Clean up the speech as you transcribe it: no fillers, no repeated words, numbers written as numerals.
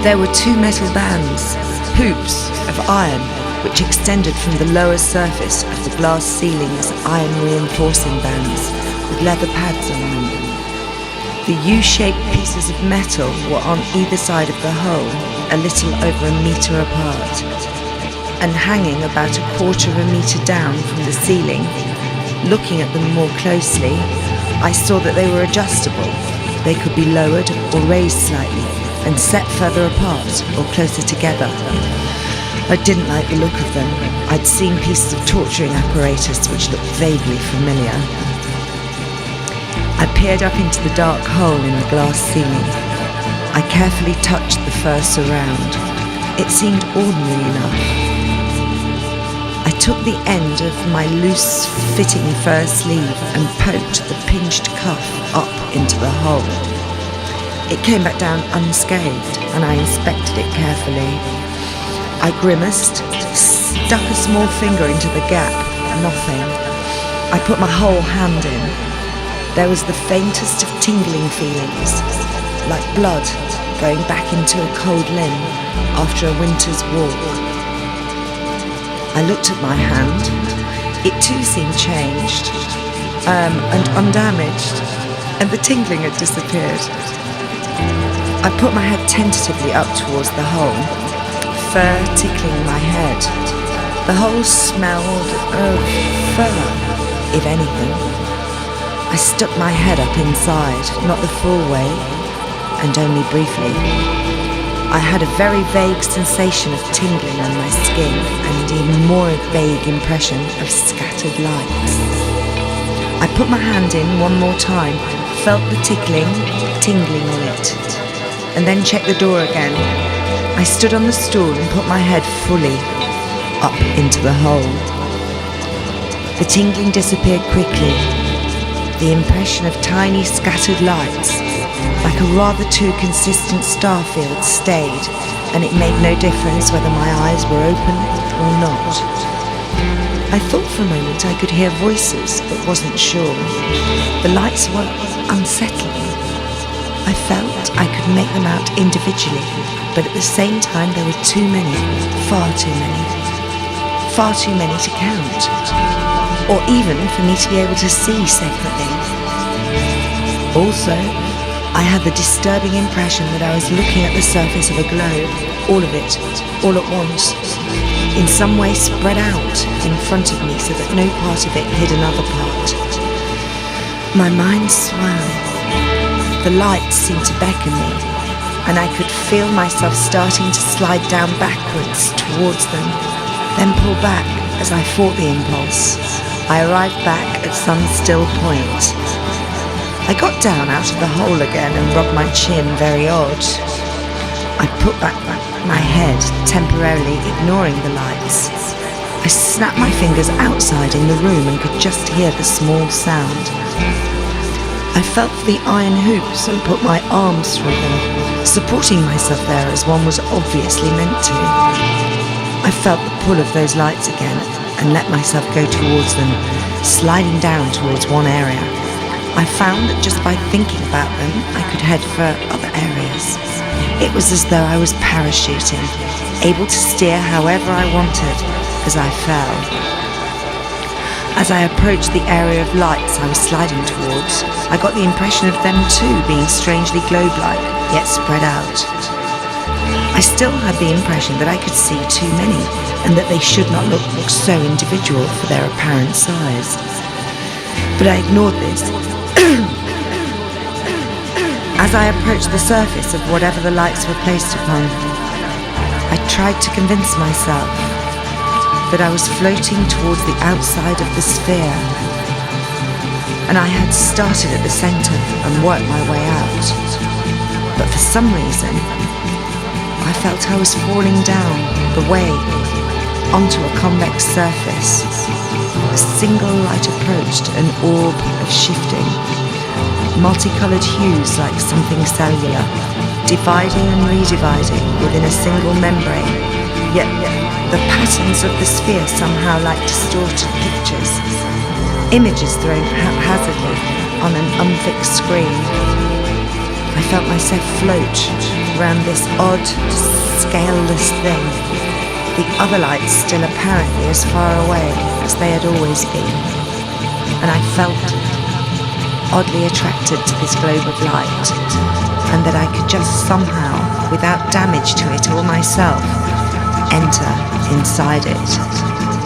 There were two metal bands, hoops of iron, which extended from the lower surface of the glass ceiling as iron reinforcing bands with leather pads on them. The U-shaped pieces of metal were on either side of the hole, a little over a metre apart, and hanging about a quarter of a metre down from the ceiling. Looking at them more closely, I saw that they were adjustable. They could be lowered or raised slightly and set further apart or closer together. I didn't like the look of them. I'd seen pieces of torturing apparatus which looked vaguely familiar. I peered up into the dark hole in the glass ceiling. I carefully touched the fur surround. It seemed ordinary enough. I took the end of my loose-fitting fur sleeve and poked the pinched cuff up into the hole. It came back down unscathed, and I inspected it carefully. I grimaced, stuck a small finger into the gap. Nothing. I put my whole hand in. There was the faintest of tingling feelings, like blood going back into a cold limb after a winter's walk. I looked at my hand. It too seemed changed and undamaged, and the tingling had disappeared. I put my head tentatively up towards the hole, fur tickling my head. The hole smelled of fur, if anything. I stuck my head up inside, not the full way, and only briefly. I had a very vague sensation of tingling on my skin and even more vague impression of scattered lights. I put my hand in one more time, felt the tingling on it, and then checked the door again. I stood on the stool and put my head fully up into the hole. The tingling disappeared quickly. The impression of tiny scattered lights, like a rather too consistent star field, stayed, and it made no difference whether my eyes were open or not. I thought for a moment I could hear voices, but wasn't sure. The lights were unsettling. I felt I could make them out individually, but at the same time there were too many, far too many to count, or even for me to be able to see separately. Also, I had the disturbing impression that I was looking at the surface of a globe, all of it, all at once, in some way spread out in front of me so that no part of it hid another part. My mind swam. The lights seemed to beckon me, and I could feel myself starting to slide down backwards towards them, then pull back as I fought the impulse. I arrived back at some still point. I got down out of the hole again and rubbed my chin, very odd. I put back my head, temporarily ignoring the lights. I snapped my fingers outside in the room and could just hear the small sound. I felt for the iron hoops and put my arms through them, supporting myself there as one was obviously meant to. I felt the pull of those lights again and let myself go towards them, sliding down towards one area. I found that just by thinking about them, I could head for other areas. It was as though I was parachuting, able to steer however I wanted as I fell. As I approached the area of lights I was sliding towards, I got the impression of them too being strangely globe-like, yet spread out. I still had the impression that I could see too many, and that they should not look so individual for their apparent size. But I ignored this. As I approached the surface of whatever the lights were placed upon, I tried to convince myself that I was floating towards the outside of the sphere, and I had started at the centre and worked my way out. But for some reason, I felt I was falling down the way onto a convex surface. A single light approached, an orb of shifting, multicoloured hues like something cellular, dividing and redividing within a single membrane, yet the patterns of the sphere somehow like distorted pictures, images thrown haphazardly on an unfixed screen. I felt myself float around this odd, scaleless thing, the other lights still apparently as far away as they had always been, and I felt oddly attracted to this globe of light, and that I could just somehow, without damage to it or myself, enter inside it.